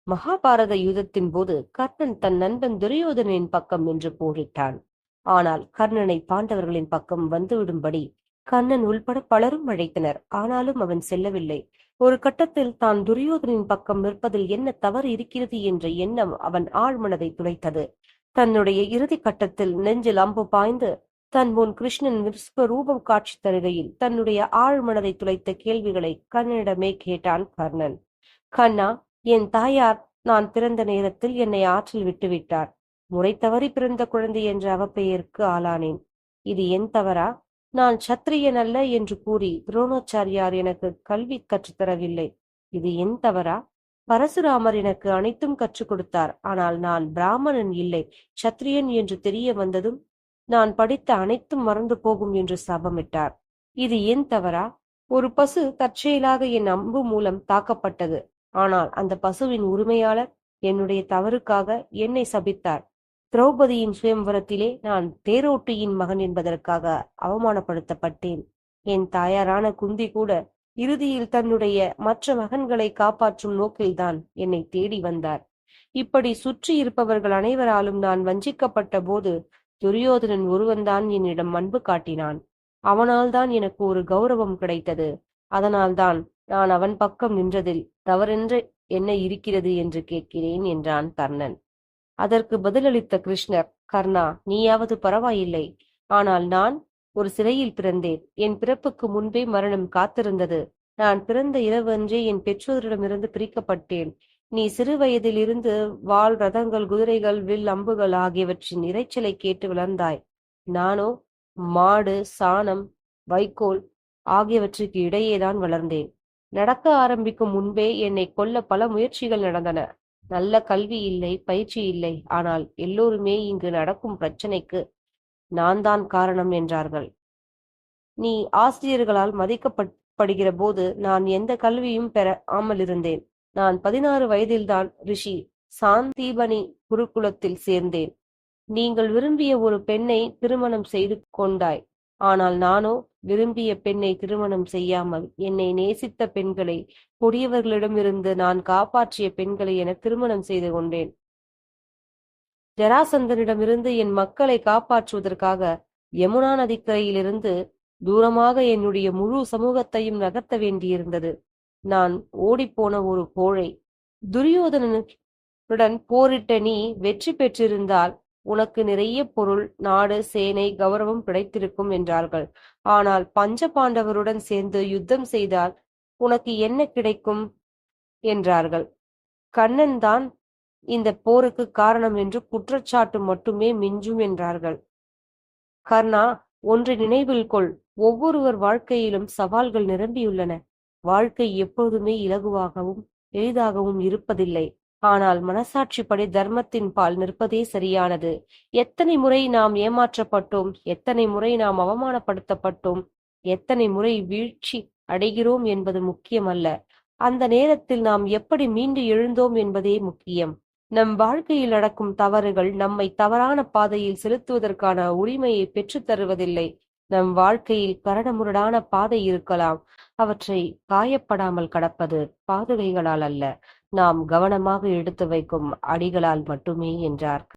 மகாபாரத யுத்தத்தின் போது கர்ணன் தன் நண்பன் துரியோதனின் பக்கம் நின்று போரிட்டான். ஆனால் கர்ணனை பாண்டவர்களின் பக்கம் வந்துவிடும்படி கர்ணன் உள்பட பலரும் அழைத்தனர். ஆனாலும் அவன் செல்லவில்லை. ஒரு கட்டத்தில் தான் துரியோதனின் பக்கம் நிற்பதில் என்ன தவறு இருக்கிறது என்ற எண்ணம் அவன் ஆழ்மனதை துளைத்தது. தன்னுடைய இறுதி கட்டத்தில் நெஞ்சில் அம்பு பாய்ந்து தன் முன் கிருஷ்ணன் விஸ்வரூபம் காட்சி தருகையில் தன்னுடைய ஆழ்மனதை துளைத்த கேள்விகளை கர்ணனிடமே கேட்டான் கர்ணன். கண்ணா, என் தாயார் நான் பிறந்த நேரத்தில் என்னை ஆற்றில் விட்டுவிட்டார். முறை தவறி பிறந்த குழந்தை என்ற அவப்பெயருக்கு ஆளானேன். இது என் தவறா? நான் சத்திரியன் அல்ல என்று கூறி துரோணாச்சாரியார் எனக்கு கல்வி கற்றுத்தரவில்லை. இது என் தவறா? பரசுராமர் எனக்கு அனைத்தும் கற்றுக் கொடுத்தார். ஆனால் நான் பிராமணன் இல்லை, சத்திரியன் என்று தெரிய வந்ததும் நான் படித்த அனைத்தும் மறந்து போகும் என்று சாபமிட்டார். இது என் தவறா? ஒரு பசு தற்செயலாக என் அம்பு மூலம் தாக்கப்பட்டது. ஆனால் அந்த பசுவின் உரிமையாளர் என்னுடைய தவறுக்காக என்னை சபித்தார். திரௌபதியின் சுயம்வரத்திலே நான் தேரோட்டியின் மகன் என்பதற்காக அவமானப்படுத்தப்பட்டேன். என் தாயாரான குந்தி கூட இறுதியில் தன்னுடைய மற்ற மகன்களை காப்பாற்றும் நோக்கில்தான் என்னை தேடி வந்தார். இப்படி சுற்றி இருப்பவர்கள் அனைவராலும் நான் வஞ்சிக்கப்பட்ட போது துரியோதனன் ஒருவன்தான் என்னிடம் அன்பு காட்டினான். அவனால் தான் எனக்கு ஒரு கௌரவம் கிடைத்தது. அதனால்தான் நான் அவன் பக்கம் நின்றதில் தவறென்று என்ன இருக்கிறது என்று கேட்கிறேன் என்றான் கர்ணன். அதற்கு பதிலளித்த கிருஷ்ணர், கர்ணா, நீயாவது பரவாயில்லை. ஆனால் நான் ஒரு சிறையில் பிறந்தேன். என் பிறப்புக்கு முன்பே மரணம் காத்திருந்தது. நான் பிறந்த இரவு அன்றே என் பெற்றோரிடமிருந்து பிரிக்கப்பட்டேன். நீ சிறு வயதில் இருந்து வாள், ரதங்கள், குதிரைகள், வில், அம்புகள் ஆகியவற்றின் இரைச்சலை கேட்டு வளர்ந்தாய். நானோ மாடு, சாணம், வைக்கோல் ஆகியவற்றுக்கு இடையேதான் வளர்ந்தேன். நடக்க ஆரம்பிக்கும் முன்பே என்னை கொல்ல பல முயற்சிகள் நடந்தன. நல்ல கல்வி இல்லை, பயிற்சி இல்லை. ஆனால் எல்லோருமே இங்கு நடக்கும் பிரச்சனைக்கு நான் தான் காரணம் என்றார்கள். நீ ஆசிரியர்களால் மதிக்கப்படுகிற போது நான் எந்த கல்வியும் பெறாமல் இருந்தேன். நான் 16 வயதில்தான் ரிஷி சாந்தீபனி குருகுலத்தில் சேர்ந்தேன். நீங்கள் விரும்பிய ஒரு பெண்ணை திருமணம் செய்து கொண்டாய். ஆனால் நானோ விரும்பிய பெண்ணை திருமணம் செய்யாமல் என்னை நேசித்த பெண்களை, கொடியவர்களிடமிருந்து நான் காப்பாற்றிய பெண்களை என திருமணம் செய்து கொண்டேன். ஜராசந்தனிடமிருந்து என் மக்களை காப்பாற்றுவதற்காக யமுனா நதிக்கரையிலிருந்து தூரமாக என்னுடைய முழு சமூகத்தையும் நகர்த்த வேண்டியிருந்தது. நான் ஓடிப்போன ஒரு கோழை. துரியோதனனுடன் போரிட்ட நீ வெற்றி பெற்றிருந்தால் உனக்கு நிறைய பொருள், நாடு, சேனை, கௌரவம் கிடைத்திருக்கும் என்றார்கள். ஆனால் பஞ்ச பாண்டவருடன் சேர்ந்து யுத்தம் செய்தால் உனக்கு என்ன கிடைக்கும் என்றார்கள். கண்ணன் தான் இந்த போருக்கு காரணம் என்று குற்றச்சாட்டு மட்டுமே மிஞ்சும் என்றார்கள். கர்ணா, ஒன்றை நினைவில் கொள். ஒவ்வொருவர் வாழ்க்கையிலும் சவால்கள் நிரம்பியுள்ளன. வாழ்க்கை எப்போதுமே இலகுவாகவும் எளிதாகவும் இருப்பதில்லை. ஆனால் மனசாட்சிப்படி தர்மத்தின் பால் நிற்பதே சரியானது. எத்தனை முறை நாம் ஏமாற்றப்பட்டோம், எத்தனை முறை நாம் அவமானப்படுத்தப்பட்டோம், எத்தனை முறை வீழ்ச்சி அடைகிறோம் என்பது முக்கியமல்ல. அந்த நேரத்தில் நாம் எப்படி மீண்டு எழுந்தோம் என்பதே முக்கியம். நம் வாழ்க்கையில் நடக்கும் தவறுகள் நம்மை தவறான பாதையில் செலுத்துவதற்கான உரிமையை பெற்றுத் தருவதில்லை. நம் வாழ்க்கையில் கரடுமுரடான பாதை இருக்கலாம். அவற்றை காயப்படாமல் கடப்பது பாதுகைகளால் அல்ல, நாம் கவனமாக எடுத்து வைக்கும் அடிகளால் மட்டுமே என்றார்.